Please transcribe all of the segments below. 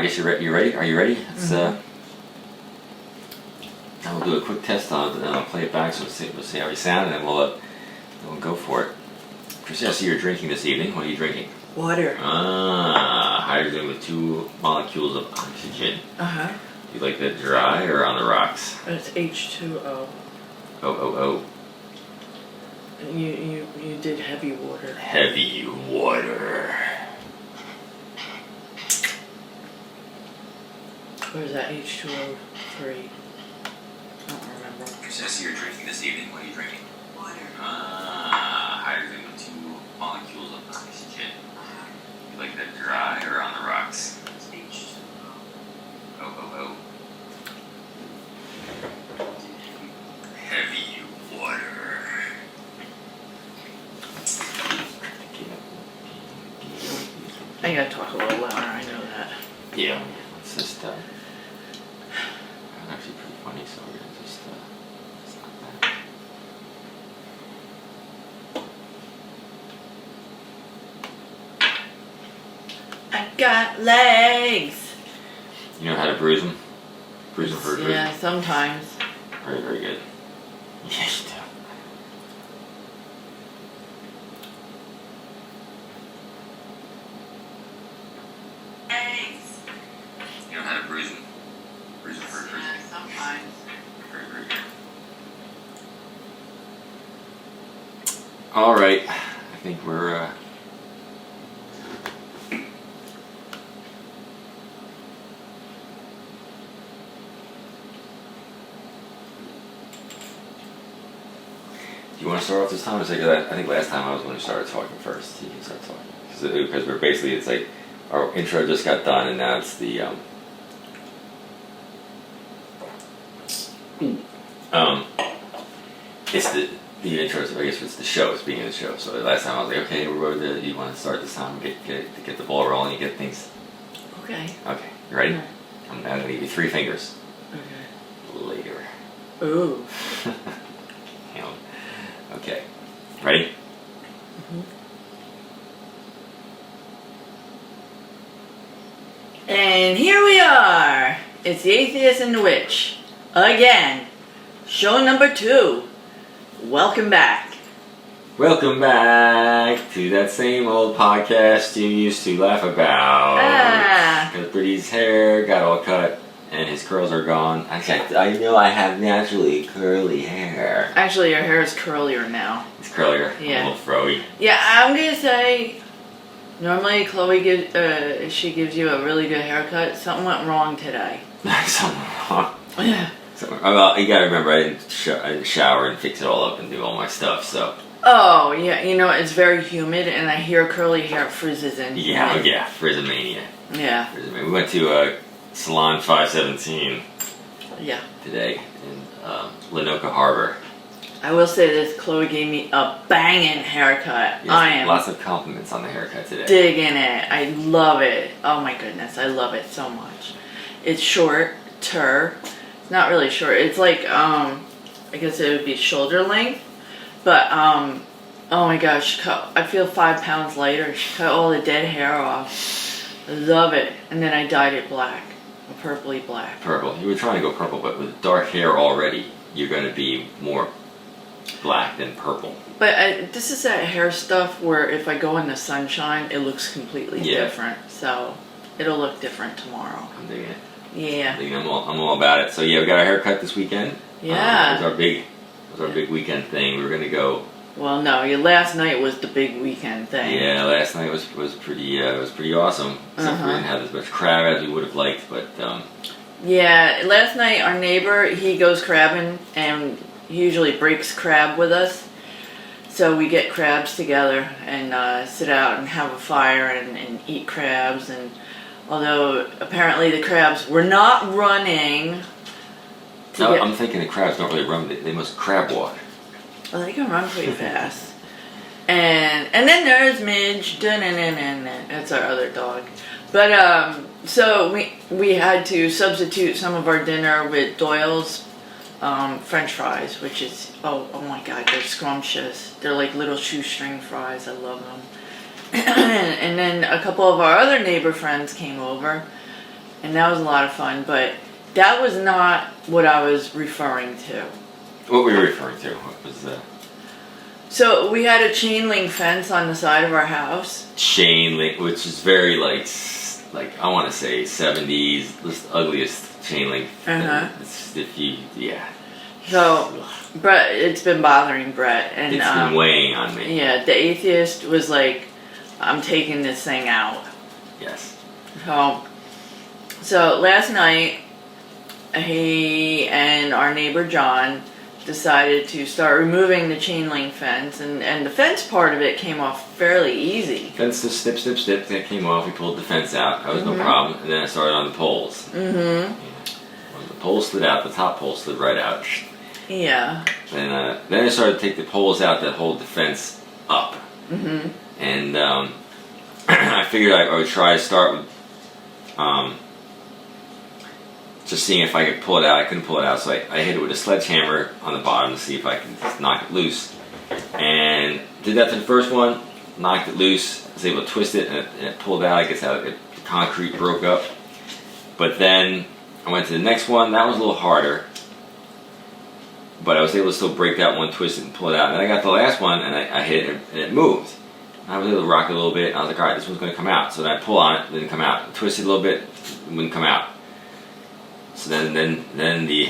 I guess you're ready. Are you ready? It's I will do a quick test on it, and then I'll play it back so we'll see how we sound, and then we'll go for it. Chrissy, I see you're drinking this evening. What are you drinking? Water. Hydrogen with 2 molecules of oxygen. You like that dry or on the rocks? It's H2O. Oh. You did heavy water. Heavy water. Or is that H2O3? I don't remember. Chrissy, I see you're drinking this evening. What are you drinking? Water. Hydrogen with 2 molecules of oxygen. You like that dry or on the rocks? It's H2O. Oh. Heavy water. I gotta talk a little louder, I know that. Yeah. It's just, it's actually pretty funny, so we're gonna just, stop that. I got legs! You know how to bruise them? Bruise them for a reason? Yeah, sometimes. Very, very good. Yes, you do. You know how to bruise them? Bruise them for a reason? Yeah, sometimes. Very, very good. All right. I think we're, Do you want to start off this time? I think last time I was when you started talking first. You can start talking. Because we're basically, it's like, our intro just got done, and now it's the, it's the intro, I guess it's the show, it's beginning of the show. So last time I was like, okay, you want to start this time, get the ball rolling, you get things. Okay. Okay, you ready? Yeah. I'm going to give you 3 fingers. Okay. Later. Ooh. Okay, ready? And here we are. It's the Atheist and The Witch. Again. Show number 2. Welcome back. Welcome back to that same old podcast you used to laugh about. Because Brady's hair got all cut and his curls are gone. I know I have naturally curly hair. Actually, your hair is curlier now. It's curlier. Yeah. A little froey. Yeah, I'm gonna say, normally Chloe she gives you a really good haircut. Something went wrong today. Something wrong. Well, you gotta remember, I didn't shower and fix it all up and do all my stuff, so. Oh, yeah, it's very humid and I hear curly hair frizzes in. Yeah, Frizzomania. Yeah. Frizzomania. We went to Salon 517 today in Lenoka Harbor. I will say this, Chloe gave me a banging haircut. Yes, I am lots of compliments on the haircut today. digging it. I love it. Oh my goodness, I love it so much. It's shorter. It's not really short. It's like, I guess it would be shoulder length. But, oh my gosh, I feel 5 pounds lighter. She cut all the dead hair off. I love it. And then I dyed it black. A purpley black. Purple. You were trying to go purple, but with dark hair already, you're going to be more black than purple. But this is that hair stuff where if I go in the sunshine, it looks completely different. So it'll look different tomorrow. I'm digging it. Yeah. I'm all about it. So yeah, we got our haircut this weekend. Yeah. It was our big weekend thing. We were going to go. Well, no, your last night was the big weekend thing. Yeah, last night was pretty awesome. Except we didn't have as much crab as we would have liked, but yeah, last night our neighbor, he goes crabbing and he usually breaks crab with us. So we get crabs together and sit out and have a fire and eat crabs. And although apparently the crabs were not running. I'm thinking the crabs don't really run. They must crab walk. Well, they can run pretty fast. And then there's Midge. That's our other dog. But so we had to substitute some of our dinner with Doyle's French fries, which is oh my god, they're scrumptious. They're like little shoestring fries. I love them. And then a couple of our other neighbor friends came over, and that was a lot of fun, but that was not what I was referring to. What were you referring to? What was the... So we had a chain link fence on the side of our house. Chain link, which is very like I want to say 70s, the ugliest chain link. It's, yeah. So, Brett, it's been bothering Brett, and it's been weighing on me. Yeah, the atheist was like, "I'm taking this thing out." Yes. So last night, he and our neighbor John decided to start removing the chain link fence, and the fence part of it came off fairly easy. Fence, snip, that came off. We pulled the fence out. That was no problem. And then I started on the poles. Yeah. When the pole slid out, the top pole slid right out. Yeah. And then I started to take the poles out that hold the fence up. And I figured I would try to start with just seeing if I could pull it out. I couldn't pull it out, so I hit it with a sledgehammer on the bottom to see if I could just knock it loose. And did that to the first one, knocked it loose, was able to twist it, and it pulled out. I guess how the concrete broke up. But then I went to the next one. That was a little harder, but I was able to still break that one, twist it, and pull it out. And then I got the last one, and I hit it, and it moved. I was able to rock it a little bit, and I was like, all right, this one's going to come out. So then I pull on it, it didn't come out. Twist it a little bit, it wouldn't come out. So then the...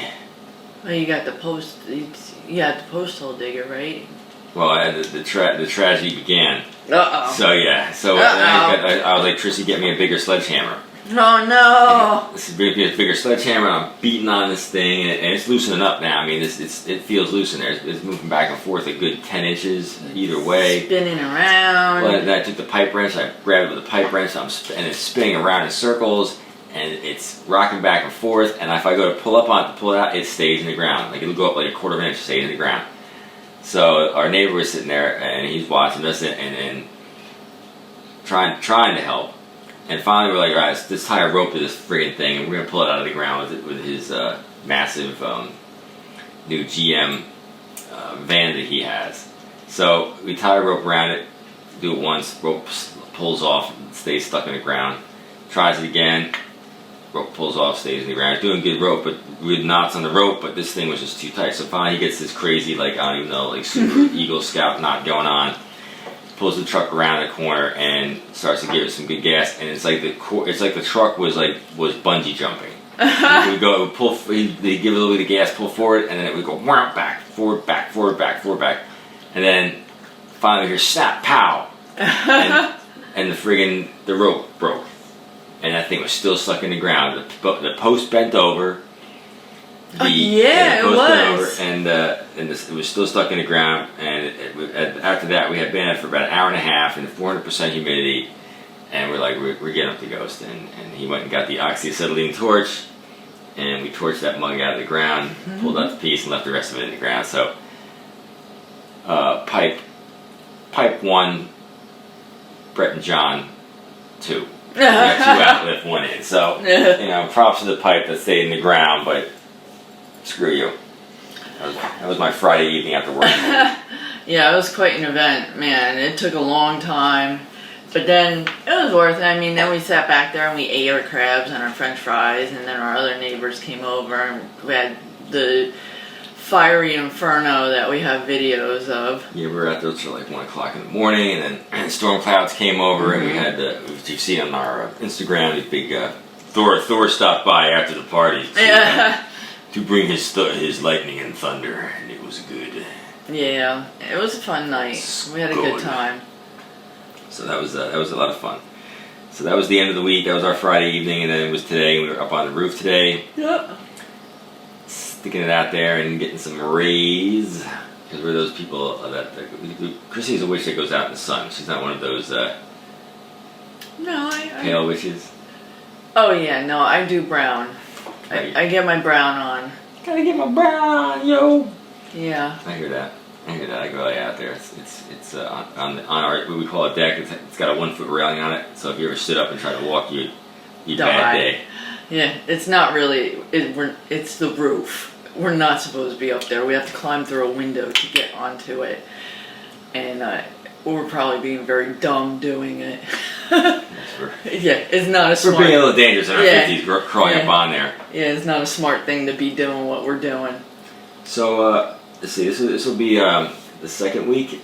Well, you got the post... You had the post hole digger, right? Well, the tragedy began. Uh-oh. So, yeah. So I was like, Trissy, get me a bigger sledgehammer. Oh, no! This is a bigger sledgehammer, and I'm beating on this thing, and it's loosening up now. I mean, it feels loose in there. It's moving back and forth a good 10 inches either way. Spinning around. Well, then I took the pipe wrench, I grabbed it with the pipe wrench, and it's spinning around in circles, and it's rocking back and forth, and if I go to pull up on it to pull it out, it stays in the ground. Like, it'll go up like a quarter of an inch, stays in the ground. So our neighbor was sitting there, and he's watching us, and trying to help. And finally, we're like, all right, let's tie a rope to this friggin' thing, and we're gonna pull it out of the ground with his massive new GM van that he has. So we tie a rope around it, do it once, rope pulls off, stays stuck in the ground. Tries it again, rope pulls off, stays in the ground. Doing good rope, but we had knots on the rope, but this thing was just too tight. So finally, he gets this crazy, like, I don't even know, like super Eagle Scout knot going on. Pulls the truck around the corner and starts to give it some good gas, and it's like the truck was bungee jumping. We go pull, they give it a little bit of gas, pull forward, and then it would go back, forward, back, forward, back, forward, back, and then finally we hear snap, pow, and the rope broke, and that thing was still stuck in the ground. The post bent over. It was. And it was still stuck in the ground. And after that, we had been at it for about an hour and a half in 400% humidity. And we're like, we're getting up the ghost. And he went and got the oxyacetylene torch, and we torched that mug out of the ground, pulled out the piece, and left the rest of it in the ground. So, pipe 1, Brett and John 2. We got 2 out, left 1 in. So, props to the pipe that stayed in the ground, but screw you. That was my Friday evening after work. Yeah, it was quite an event, man. It took a long time, but then it was worth it. I mean, then we sat back there and we ate our crabs and our French fries, and then our other neighbors came over and we had the fiery inferno that we have videos of. Yeah, we were out there till like 1 o'clock in the morning, and then storm clouds came over, and we had which you've seen on our Instagram, the big Thor stopped by after the party. To bring his lightning and thunder, and it was good. Yeah, it was a fun night. We had a good time. So that was a lot of fun. So that was the end of the week. That was our Friday evening, and then it was today. We were up on the roof today. Yep. Sticking it out there and getting some rays, because we're those people that Chrissy's a witch that goes out in the sun. She's not one of those pale witches. Oh yeah, no, I do brown. I get my brown on. Gotta get my brown on, yo. Yeah. I hear that. I go out there. It's on our, what we call a deck. It's got a 1-foot railing on it. So if you ever stood up and try to walk, you'd bad day. Yeah, it's not really. It's the roof. We're not supposed to be up there. We have to climb through a window to get onto it, and we're probably being very dumb doing it. It's not a smart. We're being a little dangerous in our 50s, crawling up on there. Yeah, it's not a smart thing to be doing what we're doing. So, let's see, this will be the second week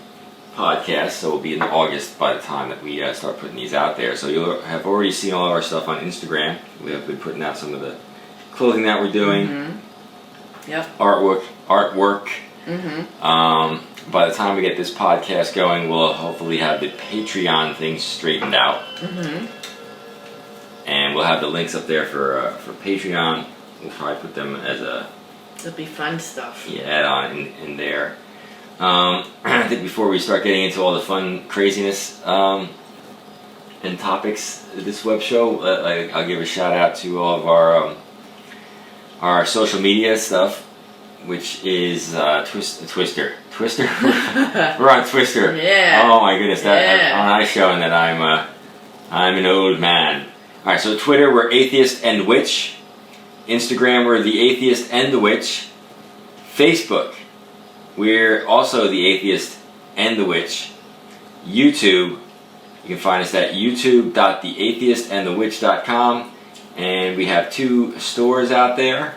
podcast, so we'll be in August by the time that we start putting these out there. So you'll have already seen all of our stuff on Instagram. We have been putting out some of the clothing that we're doing. Mm-hmm. Yep. Artwork. Mm-hmm. By the time we get this podcast going, we'll hopefully have the Patreon thing straightened out. Mm-hmm. And we'll have the links up there for Patreon. We'll probably put them as a... It'll be fun stuff. Yeah, add on in there. I think before we start getting into all the fun craziness and topics of this web show, I'll give a shout out to all of our social media stuff, which is Twister. We're on Twister. Yeah. Oh my goodness, I'm showing that I'm an old man. All right, so Twitter we're Atheist and The Witch. Instagram we're The Atheist and The Witch. Facebook we're also The Atheist and The Witch. YouTube, you can find us at youtube.theatheistandthewitch.com, and we have 2 stores out there.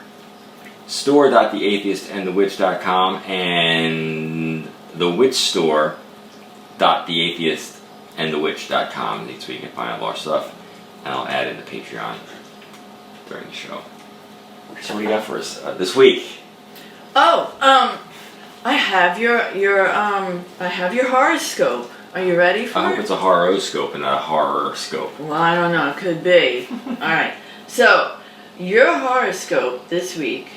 store.theatheistandthewitch.com and thewitchstore.theatheistandthewitch.com. That's where you can find all our stuff, and I'll add in the Patreon during the show. So what do you got for us this week? I have your horoscope. Are you ready for it? I hope it's a horoscope and not a horror-scope. Well, I don't know. It could be. All right. So, your horoscope this week,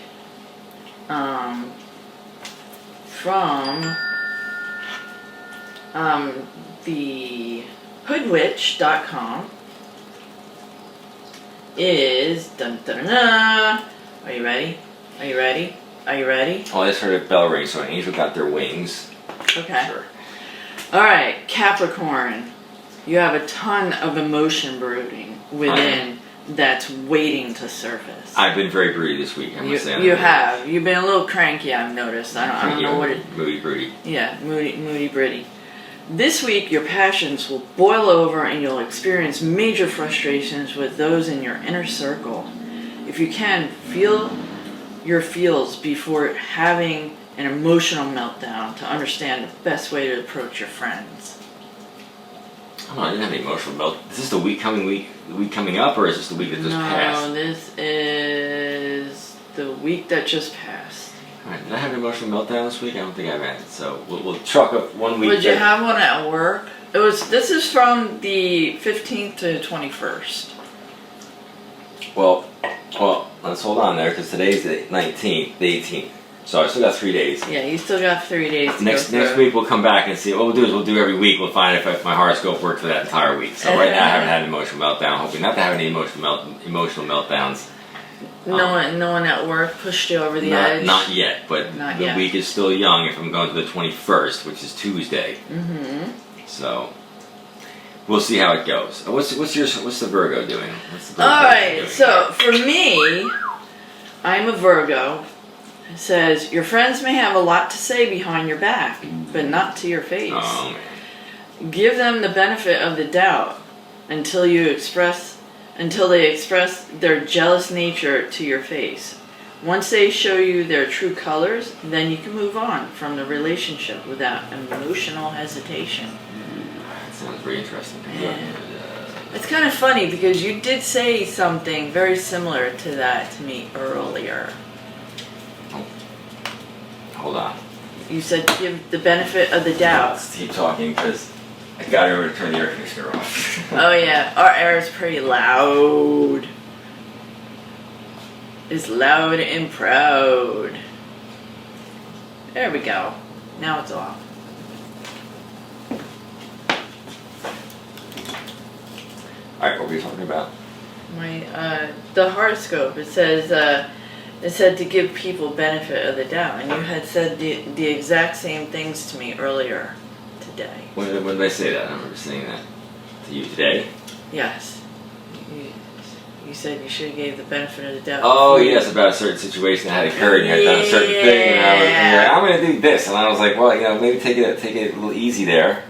from the hoodwitch.com is Are you ready? Are you ready? Are you ready? Oh, I just heard a bell ring, so an angel got their wings. Okay. Sure. Alright, Capricorn. You have a ton of emotion brooding within that's waiting to surface. I've been very broody this week, I must say. You have. You've been a little cranky, I've noticed. I don't know what it... Moody broody. Yeah, moody britty. This week, your passions will boil over and you'll experience major frustrations with those in your inner circle. If you can, feel your feels before having an emotional meltdown to understand the best way to approach your friends. I didn't have any emotional meltdown. Is this the week coming up, or is this the week that just passed? No, this is the week that just passed. Alright, did I have an emotional meltdown this week? I don't think I've had it, so we'll chalk up one week. Would you have one at work? This is from the 15th to 21st. Well, let's hold on there, because today's the 19th, the 18th. So I still got 3 days. Yeah, you still got 3 days to Next week we'll come back and see. What we'll do is we'll do every week. We'll find if my horoscope worked for that entire week. So right now I haven't had an emotional meltdown. Hoping not to have any emotional meltdowns. No one at work pushed you over the edge? Not yet, but the week is still young if I'm going to the 21st, which is Tuesday. Mm-hmm. So we'll see how it goes. What's the Virgo doing? Alright, so for me, I'm a Virgo. It says, your friends may have a lot to say behind your back, but not to your face. Oh, man. Give them the benefit of the doubt until they express their jealous nature to your face. Once they show you their true colors, then you can move on from the relationship without emotional hesitation. That sounds very interesting. Yeah. It's kind of funny because you did say something very similar to that to me earlier. Hold on. You said give the benefit of the doubt. Let's keep talking because I got to remember to turn the air conditioner off. Oh yeah, our air is pretty loud. It's loud and proud. There we go. Now it's off. Alright, what were you talking about? The horoscope. It said to give people benefit of the doubt, and you had said the exact same things to me earlier today. When did I say that? I remember saying that to you today. Yes. You said you should have gave the benefit of the doubt. Oh yes, about a certain situation that had occurred and you had done a certain thing, and I was like, I'm going to do this, and I was like, well, maybe take it a little easy there.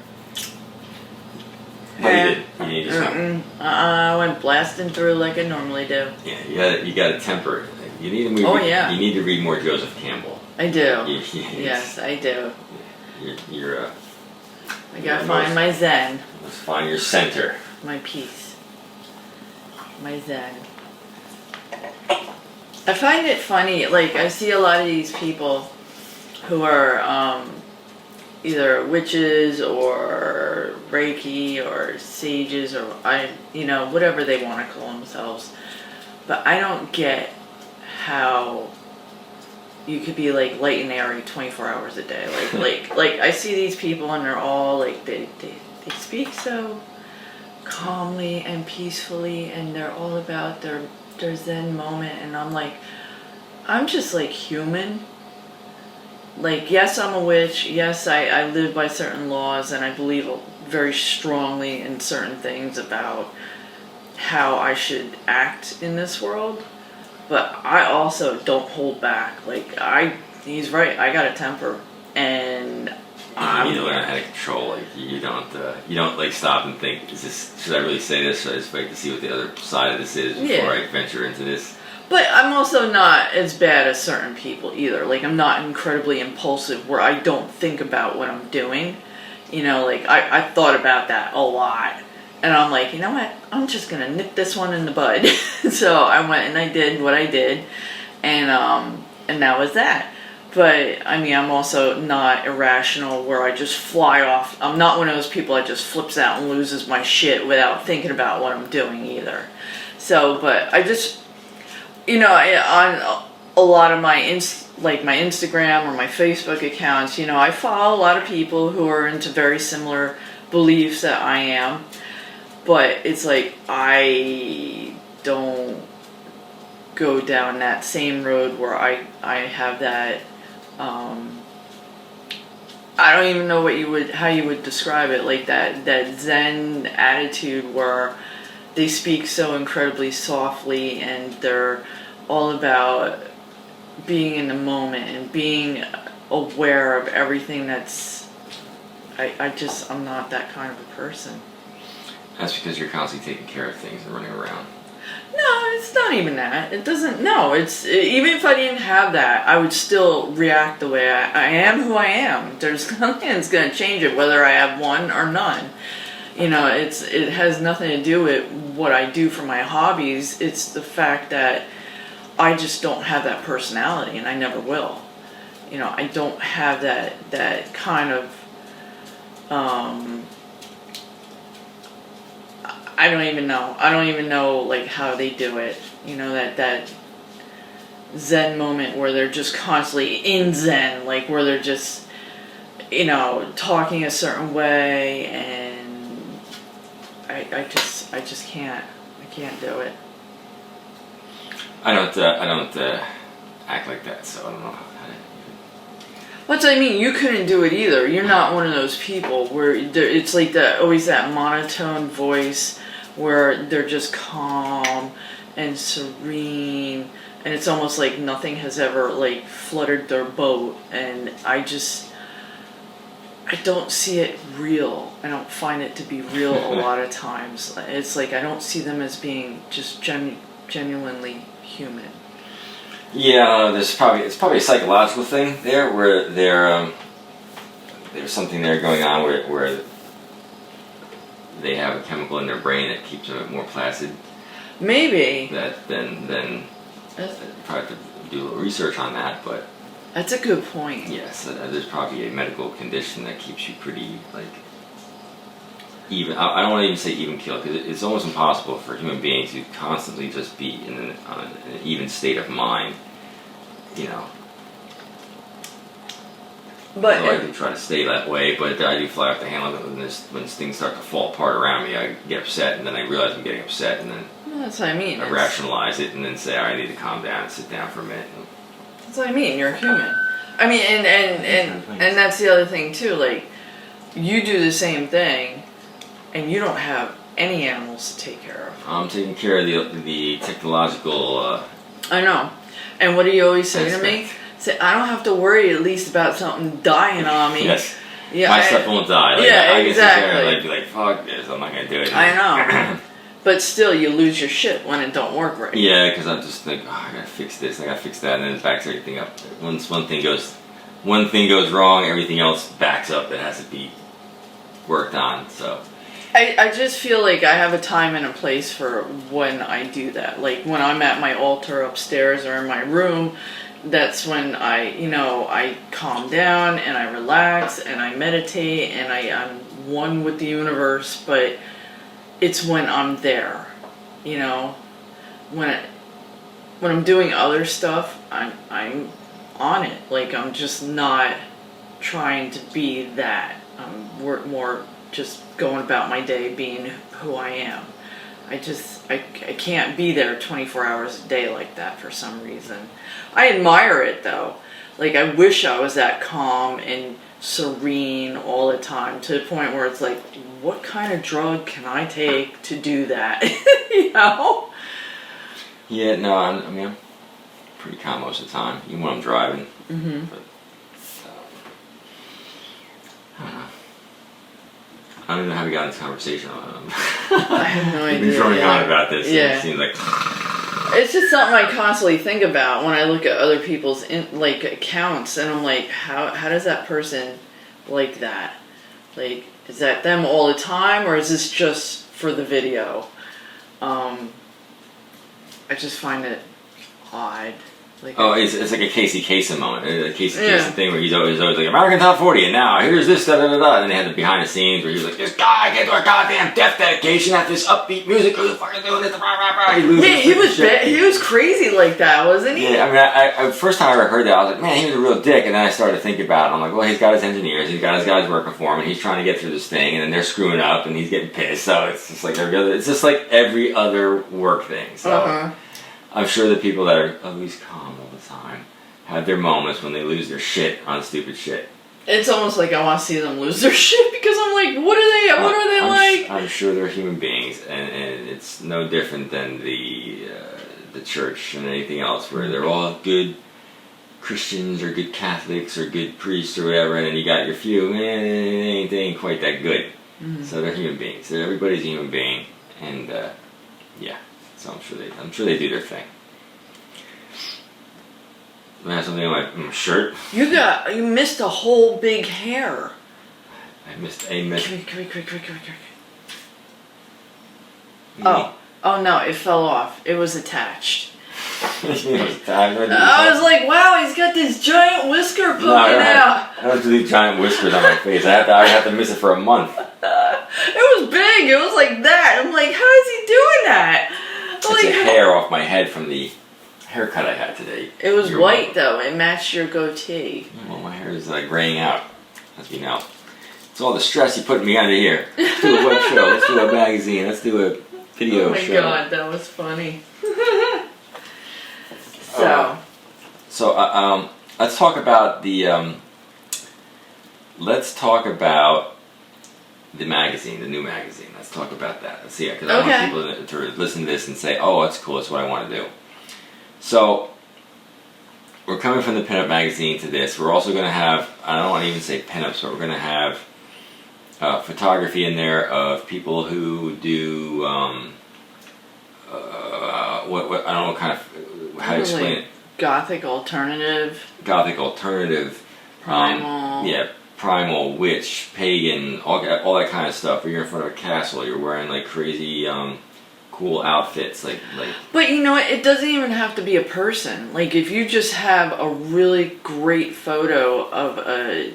But you did. You just I went blasting through like I normally do. Yeah, you got to temper it. You need to move. Oh yeah. You need to read more Joseph Campbell. I do. Yes, I do. You're I gotta find my zen. Let's find your center. My peace. My zen. I find it funny, like, I see a lot of these people who are either witches or Reiki or sages or, whatever they want to call themselves. But I don't get how you could be, like, light and airy 24 hours a day. Like I see these people and they're all, like, they speak so calmly and peacefully and they're all about their zen moment, and I'm like, I'm just like human. Like, yes, I'm a witch, yes, I live by certain laws and I believe very strongly in certain things about how I should act in this world, but I also don't hold back. Like, he's right, I got a temper, and you need to learn how to control. Like, you don't like stop and think, should I really say this? Should I just wait to see what the other side of this is before I venture into this? But I'm also not as bad as certain people either. Like, I'm not incredibly impulsive where I don't think about what I'm doing. Like, I thought about that a lot. And I'm like, you know what? I'm just going to nip this one in the bud. So I went and I did what I did. And that was that. But, I mean, I'm also not irrational where I just fly off. I'm not one of those people that just flips out and loses my shit without thinking about what I'm doing either. So, but I just, on a lot of my Instagram or my Facebook accounts, I follow a lot of people who are into very similar beliefs that I am. But it's like, I don't go down that same road where I have that, I don't even know how you would describe it, like that Zen attitude where they speak so incredibly softly and they're all about being in the moment and being aware of everything that's, I'm not that kind of a person. That's because you're constantly taking care of things and running around. No, it's not even that. It doesn't, no, even if I didn't have that, I would still react the way I am who I am. There's nothing that's going to change it, whether I have one or none. It has nothing to do with what I do for my hobbies. It's the fact that I just don't have that personality, and I never will. I don't have that kind of, I don't even know like how they do it. That Zen moment where they're just constantly in Zen, like where they're just, talking a certain way, and I just can't do it. I don't act like that, so I don't know how to. What I mean, you couldn't do it either. You're not one of those people where it's like always that monotone voice where they're just calm and serene, and it's almost like nothing has ever like fluttered their boat. And I don't see it real. I don't find it to be real a lot of times. It's like I don't see them as being just genuinely human. Yeah, it's probably a psychological thing there, where there's something there going on where they have a chemical in their brain that keeps them more placid. Maybe. Then probably have to do a little research on that, but that's a good point. Yes, there's probably a medical condition that keeps you pretty even. I don't want to even say even keel, because it's almost impossible for human beings to constantly just be in an even state of mind. But so I do try to stay that way, but I do fly off the handle when things start to fall apart around me. I get upset, and then I realize I'm getting upset, and then that's what I mean. I rationalize it, and then say, I need to calm down and sit down for a minute. That's what I mean. You're human. I mean, and that's the other thing too. Like, you do the same thing, and you don't have any animals to take care of. I'm taking care of the technological. I know. And what do you always say to me? Say, I don't have to worry at least about something dying on me. Yes. Yeah, my stuff won't die. Like, yeah, I can sit there exactly. and be like, fuck this, I'm not gonna do it. I know. But still, you lose your shit when it don't work right. Yeah, because I'm just like, I gotta fix this, I gotta fix that, and then it backs everything up. Once one thing goes wrong, everything else backs up that has to be worked on. So I just feel like I have a time and a place for when I do that. Like when I'm at my altar upstairs or in my room, that's when I calm down and I relax and I meditate and I'm one with the universe. But it's when I'm there, when I'm doing other stuff, I'm on it. Like I'm just not trying to be that. I'm more just going about my day being who I am. I can't be there 24 hours a day like that for some reason. I admire it though. Like I wish I was that calm and serene all the time to the point where it's like, what kind of drug can I take to do that? yeah, no, I'm pretty calm most of the time, even when I'm driving. Mm-hmm. But, I don't know. I don't even know how we got into this conversation. I have no idea. We've been droning on about this. Yeah. It seems like it's just something I constantly think about when I look at other people's accounts, and I'm like, how does that person like that? Like, is that them all the time, or is this just for the video? I just find it odd. Like, it's like a Casey Kasem moment, a Casey Kasem thing where he's always like American Top 40, and now here's this da da da da, and then they had the behind the scenes where he was like, this guy can't do a goddamn death dedication at this upbeat music, who's fucking doing this, rah, rah, rah. He was crazy like that, wasn't he? Yeah, I first time I ever heard that, I was like, man, he was a real dick, and then I started to think about it. I'm like, well, he's got his engineers, he's got his guys working for him, and he's trying to get through this thing, and then they're screwing up, and he's getting pissed. So it's just like every other work thing. So I'm sure the people that are always calm all the time have their moments when they lose their shit on stupid shit. It's almost like I want to see them lose their shit because I'm like, what are they like? I'm sure they're human beings, and it's no different than the church and anything else, where they're all good Christians or good Catholics or good priests or whatever, and then you got your few, they ain't quite that good. Mm-hmm. So they're human beings. So everybody's a human being, and yeah. So I'm sure they do their thing. I have something on my shirt. You missed a whole big hair. I missed a miss. Come here. Oh no, it fell off. It was attached. I was like, wow, he's got this giant whisker poking out. I don't do these giant whiskers on my face. I have to miss it for a month. It was big. It was like that. I'm like, how is he doing that? It's a hair off my head from the haircut I had today. It was white though. It matched your goatee. Well, my hair is graying out, as we know. It's all the stress you put me under here. Let's do a web show. Let's do a magazine. Let's do a video show. Oh my god, that was funny. So let's talk about the magazine, the new magazine. Let's talk about that. Let's see, because I want people to listen to this and say, "Oh, that's cool. That's what I want to do." So we're coming from the pinup magazine to this. We're also going to have, I don't want to even say pinups, but we're going to have photography in there of people who do what I don't know what kind of, how to explain it. Gothic alternative, primal. Primal, witch, pagan, all that kind of stuff. Or you're in front of a castle, you're wearing like crazy, cool outfits, like. But you know what? It doesn't even have to be a person. Like if you just have a really great photo of a,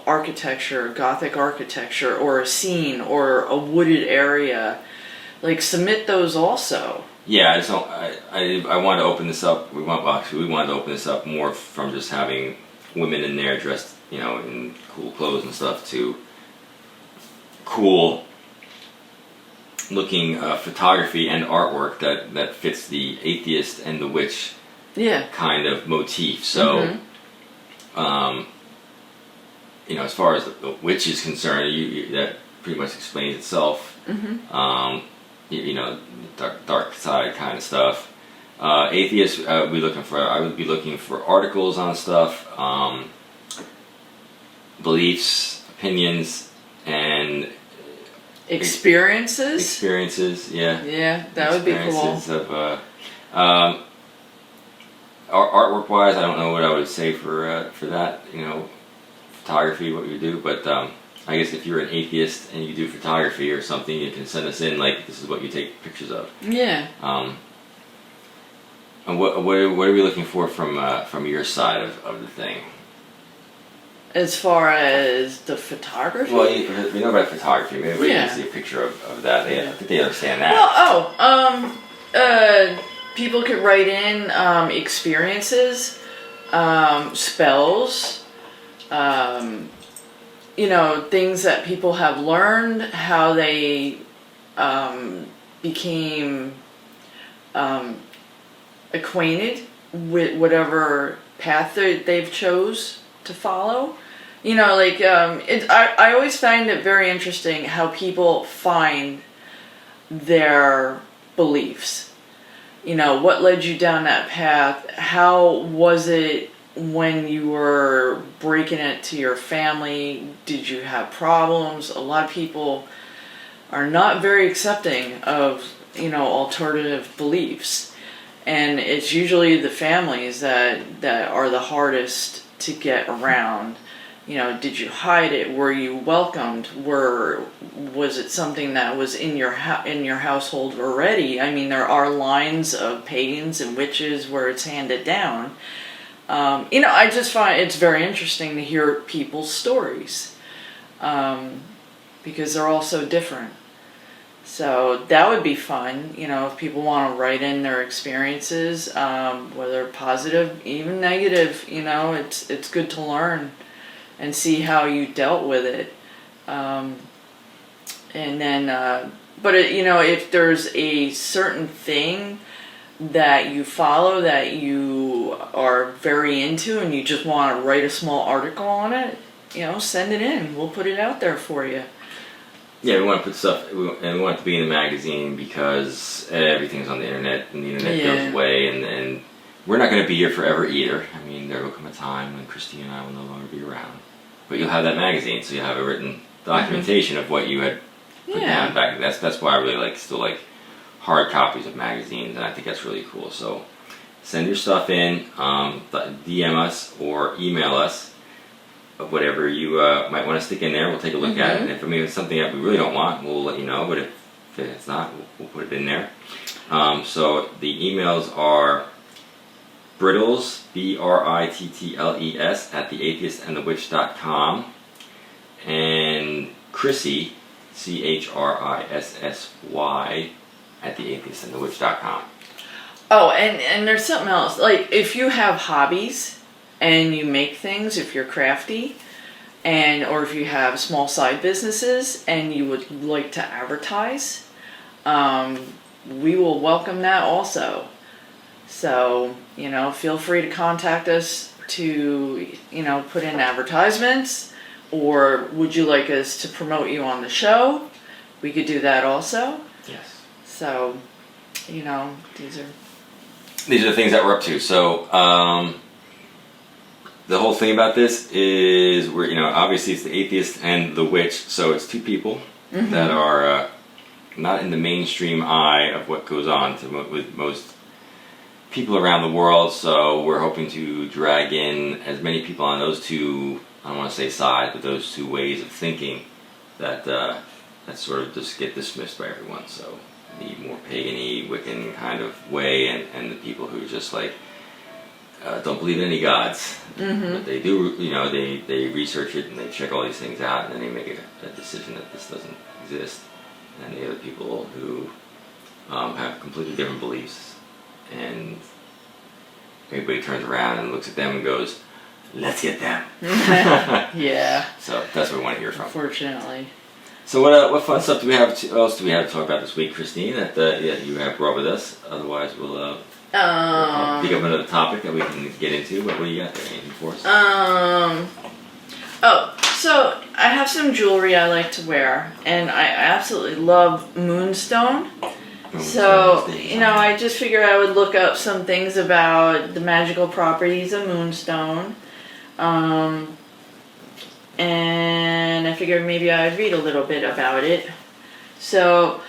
architecture, Gothic architecture, or a scene, or a wooded area, like submit those also. Yeah, I want to open this up. We wanted to open this up more from just having women in there dressed, in cool clothes and stuff, to cool looking photography and artwork that fits the Atheist and the Witch kind of motif. So, as far as the witch is concerned, that pretty much explains itself. Dark side kind of stuff. Atheists, I would be looking for articles on stuff, beliefs, opinions and experiences. Yeah. Yeah, that would be cool. Experiences of artwork wise, I don't know what I would say for that. Photography, what you do, but I guess if you're an atheist and you do photography or something, you can send us in like this is what you take pictures of. Yeah. And what are we looking for from your side of the thing? As far as the photography? Well, we know about photography. Maybe we can see a picture of that. I think they understand that. Well, people could write in experiences, spells, things that people have learned, how they became acquainted with whatever path they've chose to follow. I always find it very interesting how people find their beliefs. What led you down that path? How was it when you were breaking it to your family? Did you have problems? A lot of people are not very accepting of, alternative beliefs. And it's usually the families that are the hardest to get around. Did you hide it? Were you welcomed? Was it something that was in your household already? I mean, there are lines of pagans and witches where it's handed down. I just find it's very interesting to hear people's stories because they're all so different. So that would be fun, if people want to write in their experiences, whether positive, even negative. It's good to learn and see how you dealt with it. And then, if there's a certain thing that you follow that you are very into and you just want to write a small article on it, send it in. We'll put it out there for you. Yeah, we want to put stuff, and we want it to be in a magazine because everything's on the internet, and the internet goes away, and we're not going to be here forever either. I mean, there will come a time when Christy and I will no longer be around. But you'll have that magazine, so you'll have a written documentation of what you had put down back then. That's why I really still like hard copies of magazines, and I think that's really cool. So send your stuff in, DM us or email us of whatever you might want to stick in there. We'll take a look at it, and if it's something that we really don't want, we'll let you know, but if it's not, we'll put it in there. So the emails are Brittles, BRITTLES, at theatheistandthewitch.com, and Chrissy, CHRISSY, at theatheistandthewitch.com. Oh, and there's something else. Like, if you have hobbies and you make things, if you're crafty, or if you have small side businesses and you would like to advertise, we will welcome that also. So, feel free to contact us to, put in advertisements, or would you like us to promote you on the show? We could do that also. Yes. So, these are the things that we're up to. So, the whole thing about this is obviously it's the Atheist and the Witch, so it's two people that are not in the mainstream eye of what goes on with most people around the world, so we're hoping to drag in as many people on those two, I don't want to say sides, but those two ways of thinking that sort of just get dismissed by everyone. So the more pagan-y, Wiccan kind of way, and the people who just don't believe in any gods, but they do, they research it and they check all these things out, and then they make a decision that this doesn't exist. And the other people who have completely different beliefs, and everybody turns around and looks at them and goes, "Let's get them." Yeah. So that's what we want to hear from. Unfortunately. So what fun stuff else do we have to talk about this week, Christine? That you have brought with us. Otherwise, we'll pick up another topic that we can get into. What do you got there? Anything for us? So I have some jewelry I like to wear, and I absolutely love moonstone. So, I just figured I would look up some things about the magical properties of moonstone. And and I figured maybe I'd read a little bit about it. So,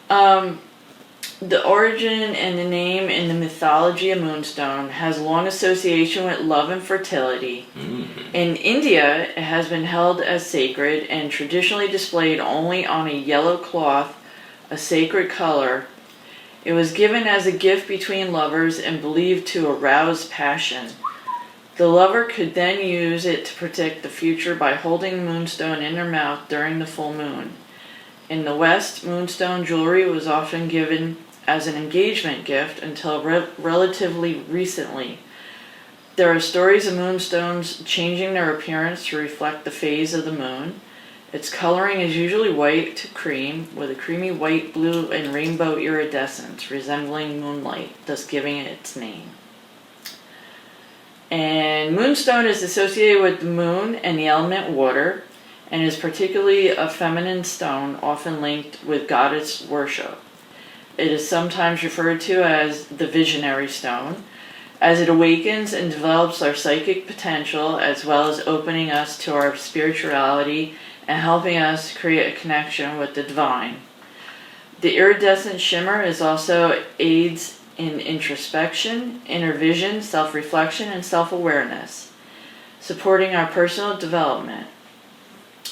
the origin and the name in the mythology of moonstone has long association with love and fertility. In India, it has been held as sacred and traditionally displayed only on a yellow cloth, a sacred color. It was given as a gift between lovers and believed to arouse passion. The lover could then use it to predict the future by holding the moonstone in their mouth during the full moon. In the West, moonstone jewelry was often given as an engagement gift until relatively recently. There are stories of moonstones changing their appearance to reflect the phase of the moon. Its coloring is usually white to cream, with a creamy white, blue, and rainbow iridescence, resembling moonlight, thus giving it its name. And moonstone is associated with the moon and the element water, and is particularly a feminine stone, often linked with goddess worship. It is sometimes referred to as the visionary stone, as it awakens and develops our psychic potential, as well as opening us to our spirituality and helping us create a connection with the divine. The iridescent shimmer is also aids in introspection, inner vision, self-reflection, and self-awareness, supporting our personal development.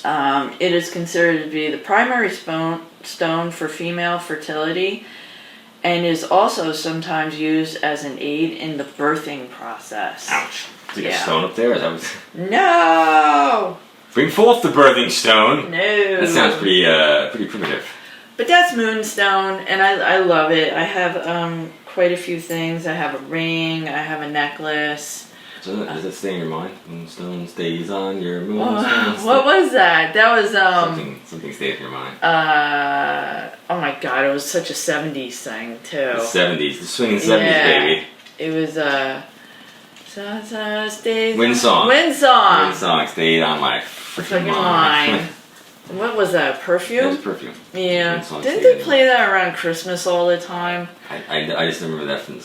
It is considered to be the primary stone for female fertility, and is also sometimes used as an aid in the birthing process. Ouch. Is there a stone up there? Is that what... No! Bring forth the birthing stone! No! That sounds pretty primitive. But that's moonstone, and I love it. I have quite a few things. I have a ring, I have a necklace. So does that stay in your mind? Moonstone stays on your moonstone. What was that? That was something stays in your mind. Oh my god, it was such a 70s thing too. The 70s, the swinging 70s, baby. It was stays Wind song. Wind song. Wind song stayed on my freaking mind. What was that? Perfume? It was Perfume. Yeah. Didn't they play that around Christmas all the time? I just remember that from the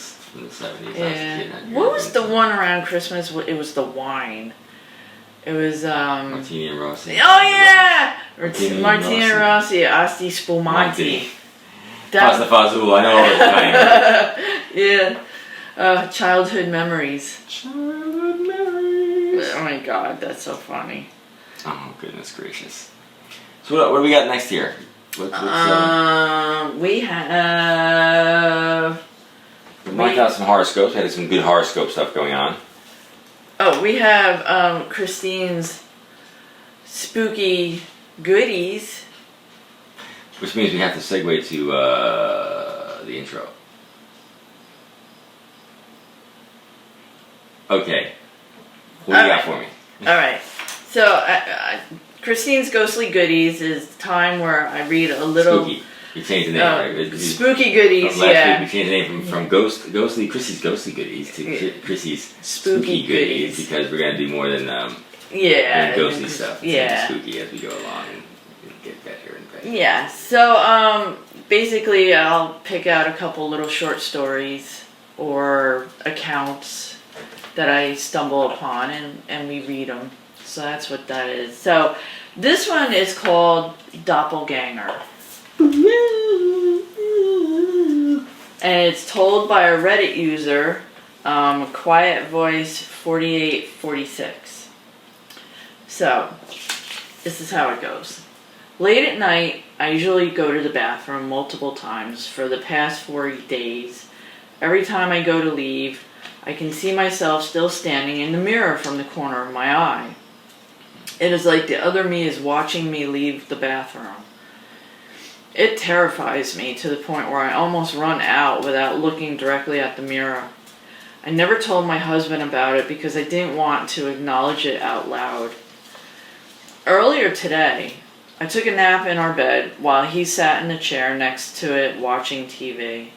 70s. Yeah. What was the one around Christmas? It was the wine. It was Martini and Rossi. Oh yeah! Martini and Rossi, Asti Spumante. Pasta Fazool, I know all the time. Yeah. Childhood memories. Childhood memories. Oh my god, that's so funny. Oh goodness gracious. So what do we got next year? We might have some horoscopes. We had some good horoscope stuff going on. Oh, we have Christine's spooky goodies. Which means we have to segue to the intro. Okay. What do you got for me? Alright. So, Christine's Ghostly Goodies is the time where I read a little... Spooky. You changed the name, right? Spooky Goodies, last week we changed the name from Chrissy's Ghostly Goodies to Chrissy's Spooky Goodies because we're going to do more than ghostly stuff. Yeah. Spooky as we go along and get better and better. Yeah. So, basically I'll pick out a couple little short stories or accounts that I stumble upon and we read them. So that's what that is. So, this one is called Doppelganger. And it's told by a Reddit user, Quiet Voice 4846. So, this is how it goes. Late at night, I usually go to the bathroom multiple times for the past 4 days. Every time I go to leave, I can see myself still standing in the mirror from the corner of my eye. It is like the other me is watching me leave the bathroom. It terrifies me to the point where I almost run out without looking directly at the mirror. I never told my husband about it because I didn't want to acknowledge it out loud. Earlier today, I took a nap in our bed while he sat in the chair next to it watching TV.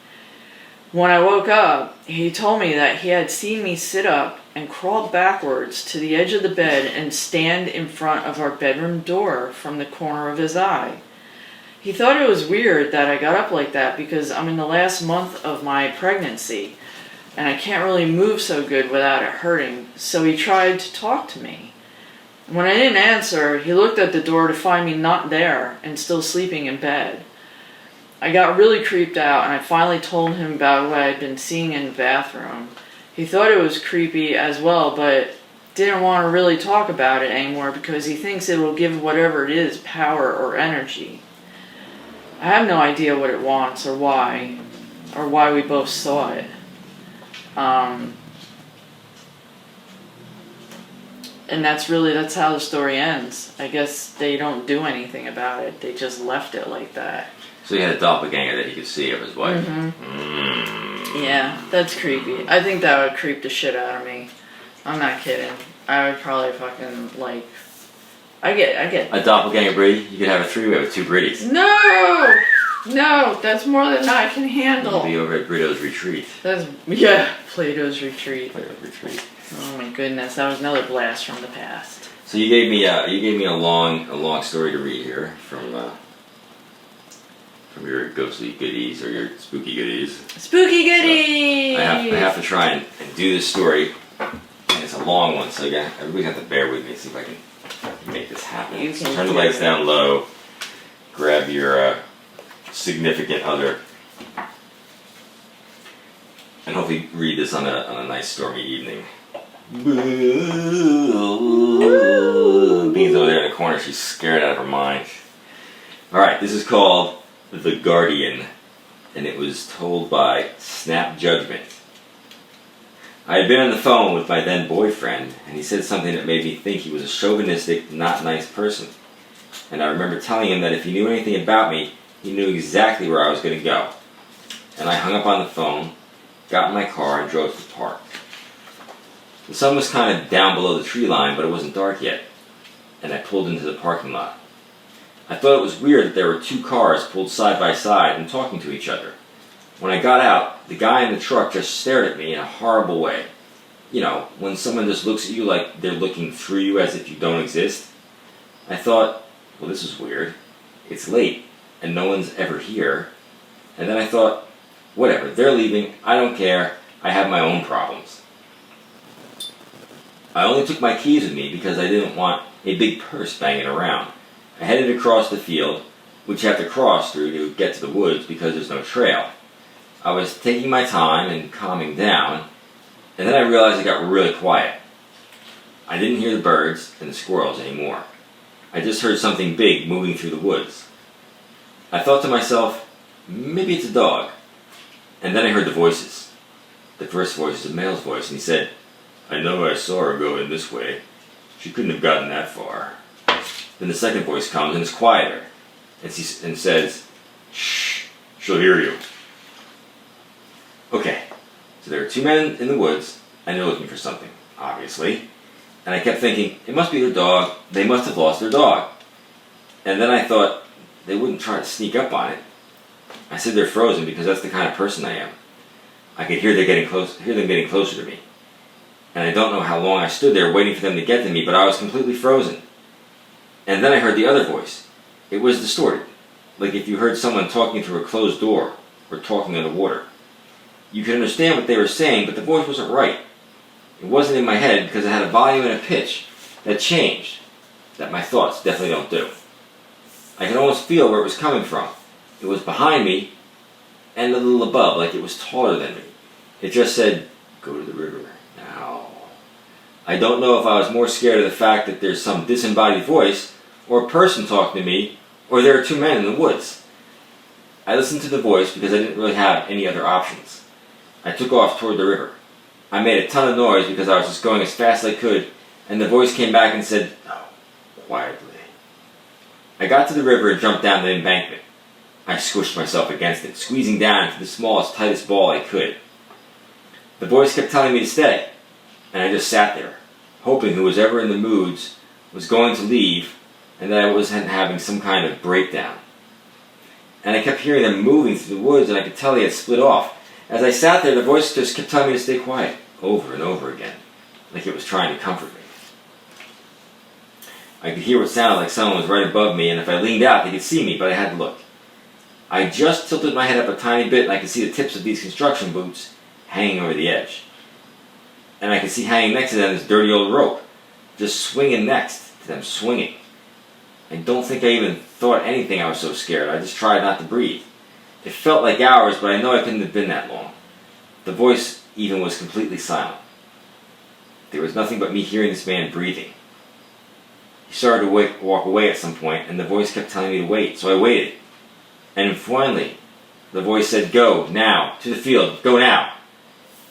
When I woke up, he told me that he had seen me sit up and crawl backwards to the edge of the bed and stand in front of our bedroom door from the corner of his eye. He thought it was weird that I got up like that because I'm in the last month of my pregnancy and I can't really move so good without it hurting, so he tried to talk to me. When I didn't answer, he looked at the door to find me not there and still sleeping in bed. I got really creeped out, and I finally told him about what I'd been seeing in the bathroom. He thought it was creepy as well, but didn't want to really talk about it anymore because he thinks it will give whatever it is power or energy. I have no idea what it wants or why we both saw it. And that's how the story ends. I guess they don't do anything about it. They just left it like that. So he had a doppelganger that he could see of his wife. Yeah, that's creepy. I think that would creep the shit out of me. I'm not kidding. I would probably fucking I get. A doppelganger breed? You could have a three-way with two Britties. No, that's more than I can handle. You'll be over at Plato's Retreat. Plato's Retreat. Plato's Retreat. Oh my goodness, that was another blast from the past. So you gave me a long story to read here from your ghostly goodies or your spooky goodies. Spooky goodies! So I have to try and do this story. And it's a long one, so again, everybody have to bear with me. See if I can make this happen. So turn the lights down low. Grab your significant other, and hopefully read this on a nice stormy evening. Bean's over there in the corner. She's scared out of her mind. All right, this is called The Guardian, and it was told by Snap Judgment. I had been on the phone with my then boyfriend, and he said something that made me think he was a chauvinistic, not nice person. And I remember telling him that if he knew anything about me, he knew exactly where I was going to go. And I hung up on the phone, got in my car, and drove to the park. The sun was kind of down below the tree line, but it wasn't dark yet, and I pulled into the parking lot. I thought it was weird that there were two cars pulled side by side and talking to each other. When I got out, the guy in the truck just stared at me in a horrible way. You know, when someone just looks at you like they're looking through you as if you don't exist. I thought, well, this is weird. It's late, and no one's ever here. And then I thought, whatever, they're leaving, I don't care, I have my own problems. I only took my keys with me because I didn't want a big purse banging around. I headed across the field, which you have to cross through to get to the woods because there's no trail. I was taking my time and calming down, and then I realized it got really quiet. I didn't hear the birds and the squirrels anymore. I just heard something big moving through the woods. I thought to myself, maybe it's a dog. And then I heard the voices. The first voice is a male's voice, and he said, I know I saw her go in this way. She couldn't have gotten that far. Then the second voice comes and is quieter, and says, shh, she'll hear you. Okay, so there are two men in the woods, and they're looking for something, obviously. And I kept thinking, it must be their dog. They must have lost their dog. And then I thought, they wouldn't try to sneak up on it. I said they're frozen because that's the kind of person I am. I could hear them getting closer to me. And I don't know how long I stood there waiting for them to get to me, but I was completely frozen. And then I heard the other voice. It was distorted, like if you heard someone talking through a closed door or talking underwater. You could understand what they were saying, but the voice wasn't right. It wasn't in my head because it had a volume and a pitch that changed, that my thoughts definitely don't do. I could almost feel where it was coming from. It was behind me and a little above, like it was taller than me. It just said, go to the river now. I don't know if I was more scared of the fact that there's some disembodied voice or a person talking to me, or there are two men in the woods. I listened to the voice because I didn't really have any other options. I took off toward the river. I made a ton of noise because I was just going as fast as I could, and the voice came back and said, no, quietly. I got to the river and jumped down the embankment. I squished myself against it, squeezing down into the smallest, tightest ball I could. The voice kept telling me to stay, and I just sat there, hoping who was ever in the moods was going to leave and that I wasn't having some kind of breakdown. And I kept hearing them moving through the woods, and I could tell they had split off. As I sat there, the voice just kept telling me to stay quiet, over and over again, like it was trying to comfort me. I could hear what sounded like someone was right above me, and if I leaned out, they could see me, but I had to look. I just tilted my head up a tiny bit, and I could see the tips of these construction boots hanging over the edge. And I could see hanging next to them this dirty old rope, just swinging next to them swinging. I don't think I even thought anything. I was so scared. I just tried not to breathe. It felt like hours, but I know it couldn't have been that long. The voice even was completely silent. There was nothing but me hearing this man breathing. He started to walk away at some point, and the voice kept telling me to wait, so I waited. And finally, the voice said, "Go, now, to the field, go now."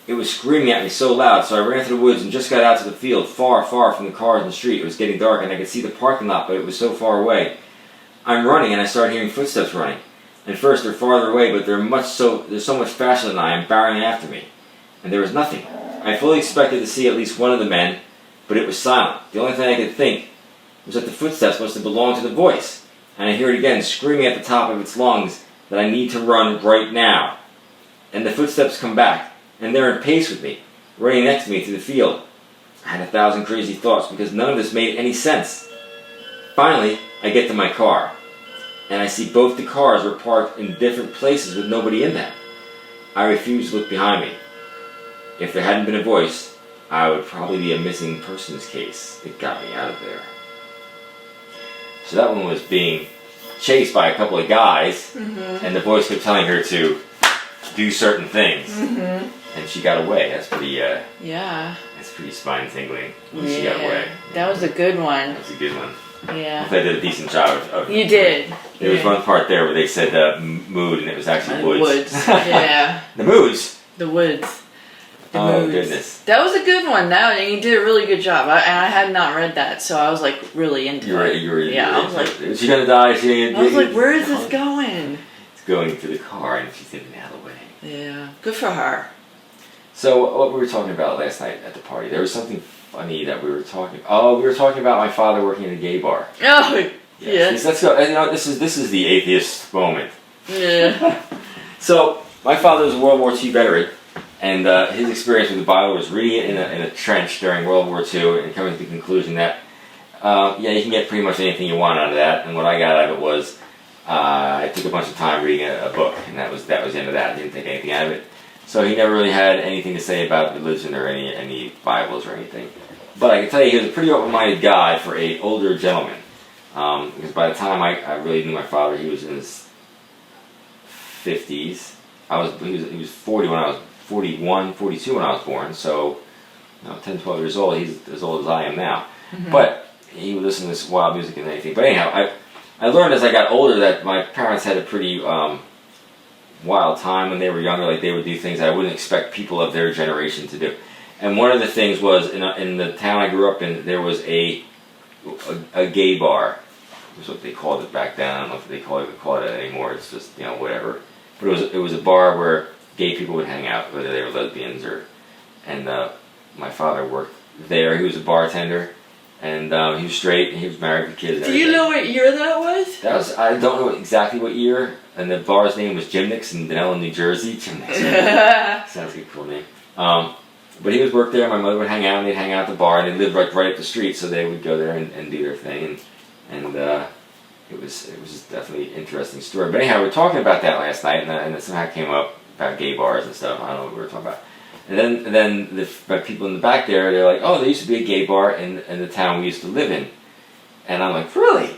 It was screaming at me so loud, so I ran through the woods and just got out to the field, far, far from the cars in the street. It was getting dark, and I could see the parking lot, but it was so far away. I'm running, and I started hearing footsteps running. And first, they're farther away, but they're so much faster than I am, barreling after me. And there was nothing. I fully expected to see at least one of the men, but it was silent. The only thing I could think was that the footsteps must have belonged to the voice. And I hear it again, screaming at the top of its lungs that I need to run right now. And the footsteps come back, and they're in pace with me, running next to me through the field. I had 1,000 crazy thoughts because none of this made any sense. Finally, I get to my car, and I see both the cars were parked in different places with nobody in them. I refuse to look behind me. If there hadn't been a voice, I would probably be a missing persons case. It got me out of there. So that one was being chased by a couple of guys, and the voice kept telling her to do certain things, and she got away. That's pretty. That's pretty spine tingling when she got away. That was a good one. That was a good one. Yeah. I did a decent job of You did. There was one part there where they said mood, and it was actually woods. Woods. Yeah. The moods. The woods. Oh goodness. That was a good one. And you did a really good job. I had not read that, so I was like really into it. You were. I was like, is she gonna die? I was like, where is this going? It's going to the car, and she's getting out of the way. Yeah, good for her. So what we were talking about last night at the party, there was something funny that we were talking. Oh, we were talking about my father working at a gay bar. Oh, yes. Let's go. You know, this is the atheist moment. Yeah. So my father was a World War II veteran. And his experience with the Bible was reading it in a trench during World War II and coming to the conclusion that, you can get pretty much anything you want out of that. And what I got out of it was, I took a bunch of time reading a book, and that was the end of that. I didn't take anything out of it. So he never really had anything to say about religion or any Bibles or anything. But I can tell you he was a pretty open-minded guy for an older gentleman. Because by the time I really knew my father, he was in his 50s. He was 40 when I was 41, 42 when I was born, so 10, 12 years old. He's as old as I am now. But he would listen to this wild music and anything. But anyhow, I learned as I got older that my parents had a pretty wild time when they were younger. Like, they would do things that I wouldn't expect people of their generation to do. And one of the things was, in the town I grew up in, there was a gay bar. Was what they called it back then. I don't know if they call it anymore. It's just, whatever. But it was a bar where gay people would hang out, whether they were lesbians and my father worked there. He was a bartender, and he was straight, and he was married with kids. Do you know what year that was? I don't know exactly what year, and the bar's name was Gymnix in Denellen, New Jersey. Gymnix. Sounds like a cool name. But he was worked there, my mother would hang out, and they'd hang out at the bar, and they lived right up the street, so they would go there and do their thing, and it was definitely an interesting story. But anyhow, we were talking about that last night, and it somehow came up about gay bars and stuff. I don't know what we were talking about. And then the people in the back there, they're like, "Oh, there used to be a gay bar in the town we used to live in." And I'm like, "Really?"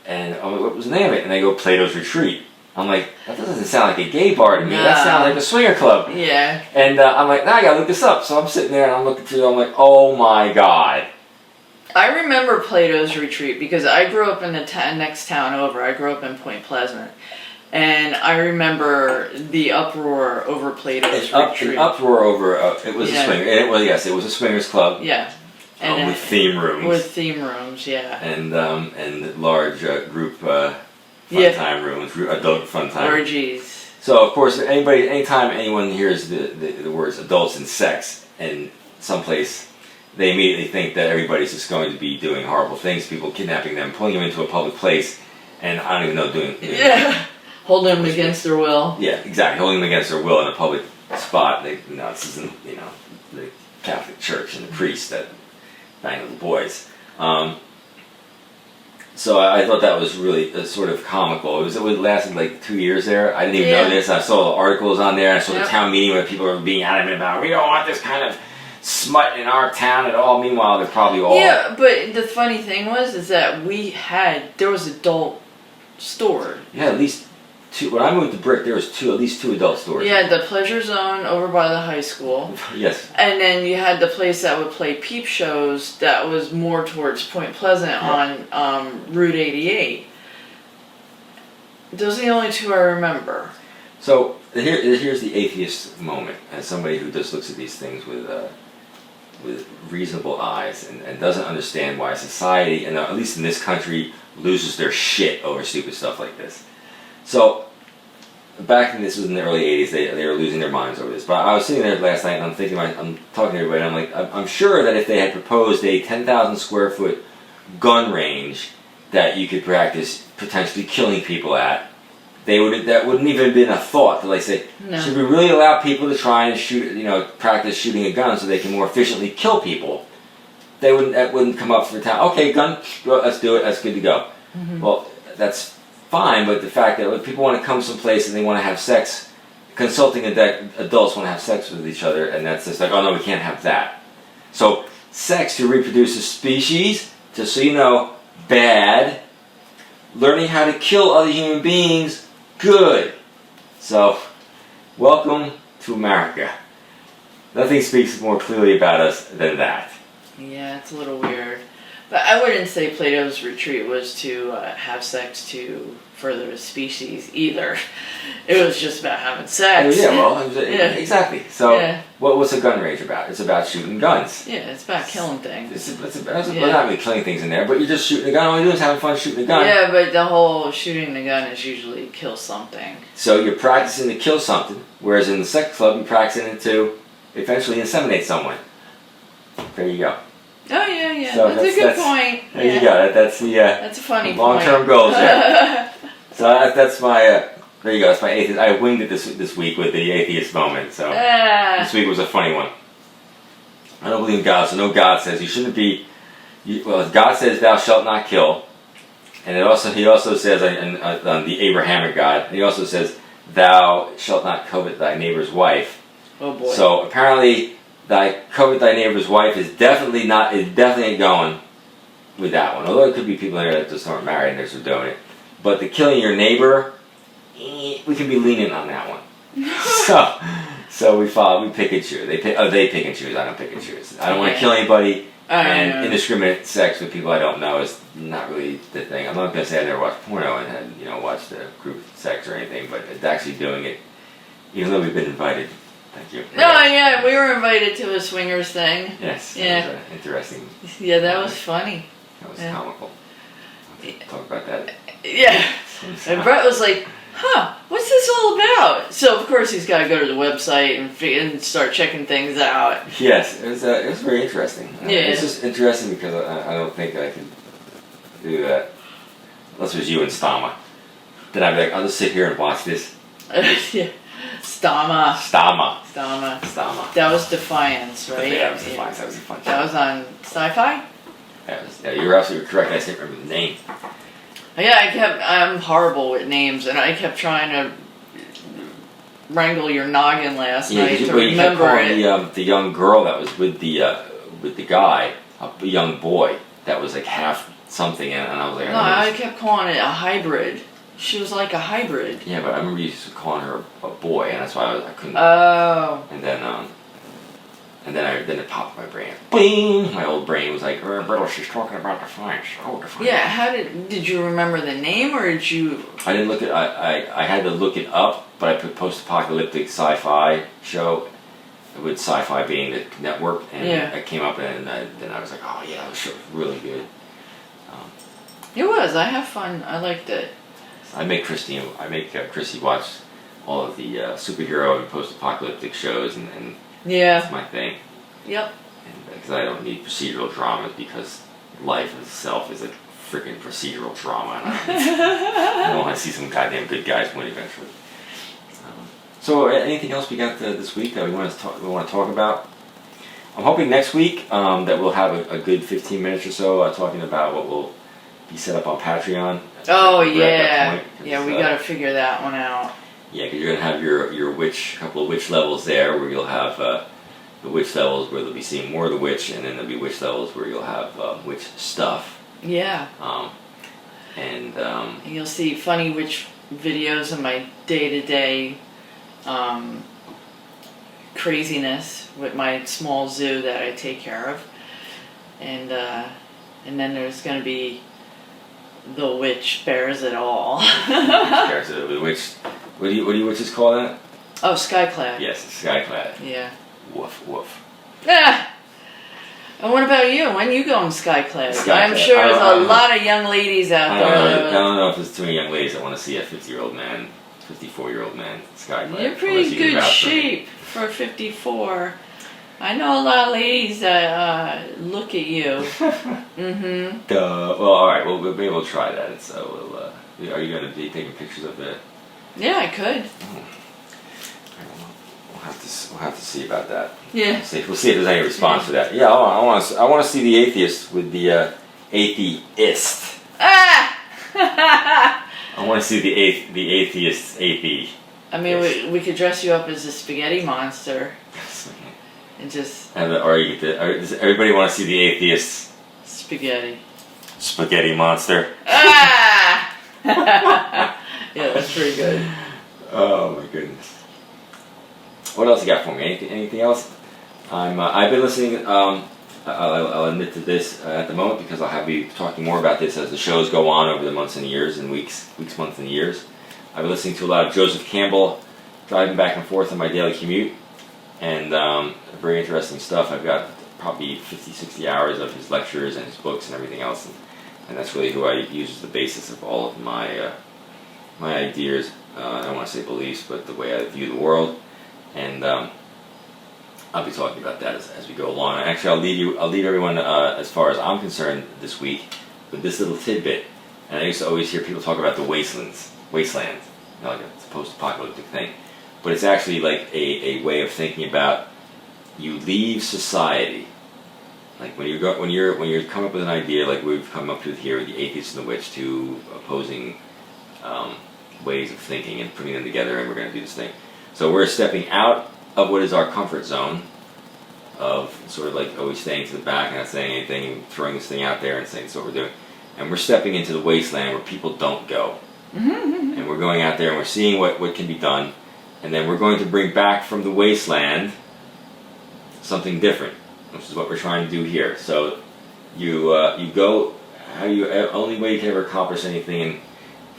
And I'm like, "What was the name of it?" And they go, "Plato's Retreat." I'm like, "That doesn't sound like a gay bar to me. No. That sounds like a swinger club." Yeah. And I'm like, "Now I gotta look this up." So I'm sitting there and I'm looking through. I'm like, "Oh my god." I remember Plato's Retreat because I grew up in the next town over. I grew up in Point Pleasant. And I remember the uproar over Plato's Retreat. An uproar over, it was a swinger. It was a swingers club. Yeah. And with theme rooms. With theme rooms, yeah. And large group fun time rooms, adult fun time. Orgies. So, of course, anytime anyone hears the words adults and sex in someplace, they immediately think that everybody's just going to be doing horrible things, people kidnapping them, pulling them into a public place, and I don't even know doing. Holding them against their will. Yeah, exactly. Holding them against their will in a public spot. This isn't the Catholic Church and the priest that bang little boys. So I thought that was really sort of comical. It lasted like 2 years there. I didn't even know this. I saw the articles on there. I saw the town meeting where people were being adamant about, we don't want this kind of smut in our town at all. Meanwhile, they're probably all... Yeah, but the funny thing is that there was adult stores. Yeah, at least two. When I moved to Brick, there was at least two adult stores. Yeah, the Pleasure Zone over by the high school. Yes. And then you had the place that would play peep shows that was more towards Point Pleasant on Route 88. Those are the only two I remember. So here's the atheist moment, as somebody who just looks at these things with reasonable eyes and doesn't understand why society, and at least in this country, loses their shit over stupid stuff like this. So back in this was in the early 80s, they were losing their minds over this. But I was sitting there last night and I'm thinking, I'm talking to everybody, and I'm like, I'm sure that if they had proposed a 10,000 square foot gun range that you could practice potentially killing people at, that wouldn't even have been a thought to say, no. Should we really allow people to try and shoot, practice shooting a gun so they can more efficiently kill people? That wouldn't come up for the town. Okay, gun, well, let's do it. That's good to go. Mm-hmm. Well, that's fine, but the fact that if people want to come someplace and they want to have sex, consulting adults want to have sex with each other, and that's just like, oh no, we can't have that. So, sex to reproduce a species, just so you know, bad. Learning how to kill other human beings, good. So, welcome to America. Nothing speaks more clearly about us than that. Yeah, it's a little weird. But I wouldn't say Plato's retreat was to have sex to further the species either. It was just about having sex. Yeah, well, exactly. So, what's a gun range about? It's about shooting guns. Yeah, it's about killing things. It's not really killing things in there, but you're just shooting a gun. All you're doing is having fun shooting a gun. Yeah, but the whole shooting the gun is usually kill something. So you're practicing to kill something, whereas in the sex club, you're practicing it to eventually inseminate someone. There you go. Oh yeah. So that's a good point. There you go. That's a funny long-term goals. Yeah. So that's my. There you go. That's my atheist. I winged it this week with the atheist moment. So this week was a funny one. I don't believe in God, so no God says you shouldn't be. Well, God says thou shalt not kill, and he also says on the Abrahamic God, he also says thou shalt not covet thy neighbor's wife. Oh boy. So apparently. Covet thy neighbor's wife is definitely ain't going with that one. Although it could be people there that just aren't married and they're just doing it. But the killing your neighbor, we can be lenient on that one. so we pick and choose. They pick and choose. I don't pick and choose. I don't want to kill anybody. And indiscriminate sex with people I don't know is not really the thing. I'm not going to say I never watched porno and had watched group sex or anything, but it's actually doing it, even though we've been invited. Thank you. No, yeah, we were invited to a swingers thing. Yes. Yeah. That was interesting. Yeah, that was funny. That was comical. Talk about that. Yeah. And Brett was like, what's this all about? So, of course, he's got to go to the website and start checking things out. Yes, it was very interesting. Yeah. It's just interesting because I don't think I could do that. Unless it was you and Stama. Then I'd be like, I'll just sit here and watch this. Yeah. Stama. That was Defiance, right? Yeah, that was Defiance. That was a fun show. That was on Sci-Fi? Yeah, you were absolutely correct. I just didn't remember the name. Yeah, I'm horrible with names, and I kept trying to wrangle your noggin last night to remember it. The young girl that was with the guy, a young boy that was like half something, and I was like, no, I kept calling it a hybrid. She was like a hybrid. Yeah, but I remember you calling her a boy, and that's why I couldn't. Oh. And then it popped in my brain. Bing! My old brain was like, Brittle, she's talking about Defiance. Oh, Defiance. Yeah, did you remember the name, or did you? I didn't look at. I had to look it up, but I put post-apocalyptic sci-fi show, with sci-fi being the network, and it came up, and then I was like, oh yeah, that show was really good. It was. I have fun. I liked it. I make Chrissy watch all of the superhero and post-apocalyptic shows, and that's my thing. Yep. Because I don't need procedural dramas, because life itself is a freaking procedural drama, and I don't want to see some goddamn good guys win eventually. So, anything else we got this week that we want to talk about? I'm hoping next week that we'll have a good 15 minutes or so talking about what will be set up on Patreon. Oh yeah, yeah, we got to figure that one out. Yeah, because you're gonna have your couple of witch levels there, where you'll have the witch levels where they'll be seeing more of the witch, and then there'll be witch levels where you'll have witch stuff. Yeah. And you'll see funny witch videos of my day-to-day craziness with my small zoo that I take care of, and then there's going to be the witch bears it all. the witch. What do you witches call that? Oh, skyclad. Yes, skyclad. Yeah. Woof woof. Ah! And what about you? When you going skyclad? I'm sure I there's don't a know. lot of young ladies out there. I don't know if there's too many young ladies that want to see a 50-year-old man, 54-year-old man skyclad. You're pretty good shape for 54. I know a lot of ladies that look at you. Mm-hmm. Well, all right. Well, maybe we'll try that. So, are you going to be taking pictures of it? Yeah, I could. We'll have to see about that. Yeah. We'll see if there's any response to that. Yeah, I want to see the atheist with the atheist. Ah! I want to see the atheist's athe. I mean, we could dress you up as a spaghetti monster. And just... Does everybody want to see the atheist's spaghetti monster? Ah! Yeah, that's pretty good. Oh my goodness. What else you got for me? Anything else? I've been listening. I'll admit to this at the moment because I'll be talking more about this as the shows go on over the months and years and weeks, months and years. I've been listening to a lot of Joseph Campbell, driving back and forth on my daily commute, and very interesting stuff. I've got probably 50, 60 hours of his lectures and his books and everything else, and that's really who I use as the basis of all of my ideas. I don't want to say beliefs, but the way I view the world. And I'll be talking about that as we go along. And actually, I'll lead everyone as far as I'm concerned this week with this little tidbit. And I used to always hear people talk about the wasteland, like a post-apocalyptic thing. But it's actually like a way of thinking about you leave society. Like when you're coming up with an idea, like we've come up with here with the Atheist and the Witch, two opposing ways of thinking and putting them together, and we're going to do this thing. So we're stepping out of what is our comfort zone of sort of like always staying to the back and not saying anything and throwing this thing out there and saying this is what we're doing. And we're stepping into the wasteland where people don't go. Mm-hmm. And we're going out there and we're seeing what can be done. And then we're going to bring back from the wasteland something different, which is what we're trying to do here. So you go, only way you can ever accomplish anything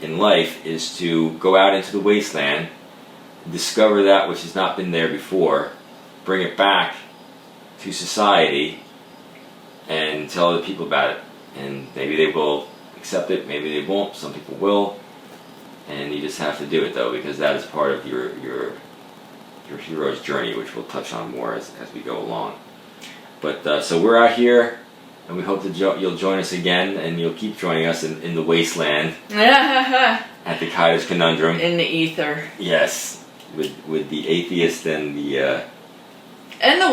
in life is to go out into the wasteland, discover that which has not been there before, bring it back to society, and tell other people about it. And maybe they will accept it, maybe they won't, some people will, and you just have to do it though, because that is part of your hero's journey, which we'll touch on more as we go along. But so we're out here, and we hope that you'll join us again, and you'll keep joining us in the wasteland at the Kaiser's Conundrum. In the ether. Yes, with the atheist and the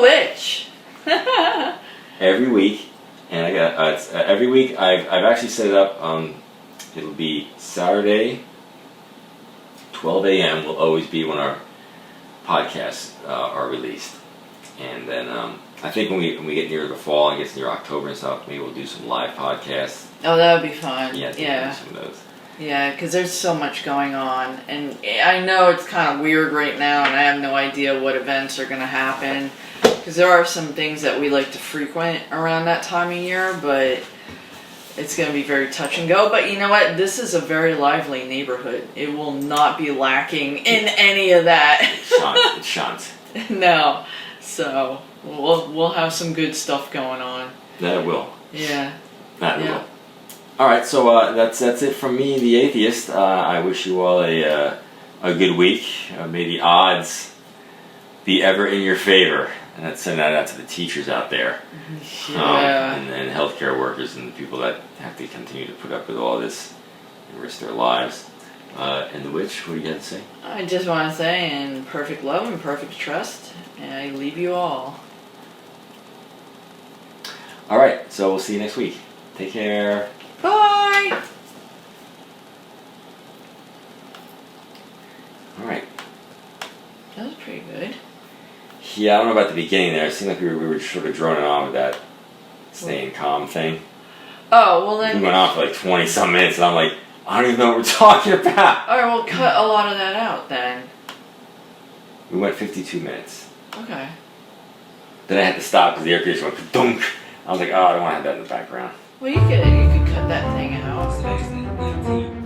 witch. Every week, and I got every week. I've actually set it up. It'll be Saturday, 12 a.m. will always be when our podcasts are released, and then I think when we get near the fall and gets near October and stuff, maybe we'll do some live podcasts. Oh, that would be fun. Yeah, yeah. Some of those. Yeah, because there's so much going on, and I know it's kind of weird right now, and I have no idea what events are going to happen, because there are some things that we like to frequent around that time of year, but it's going to be very touch and go. But you know what? This is a very lively neighborhood. It will not be lacking in any of that. It shan't. No. So we'll have some good stuff going on. That it will. Yeah. That it will. All right, so that's it from me, the atheist. I wish you all a good week. May the odds be ever in your favor. And I'd send that out to the teachers out there, and healthcare workers and the people that have to continue to put up with all this and risk their lives. And the witch, what do you got to say? I just want to say, in perfect love and perfect trust, I leave you all. All right, so we'll see you next week. Take care. Bye! All right. That was pretty good. Yeah, I don't know about the beginning there. It seemed like we were sort of droning on with that staying calm thing. Oh, well then... We went on for like 20-some minutes, and I'm like, I don't even know what we're talking about. Alright, well cut a lot of that out then. We went 52 minutes. Okay. Then I had to stop because the air conditioner went dunk. I was like, oh, I don't want to have that in the background. Well, you could cut that thing out.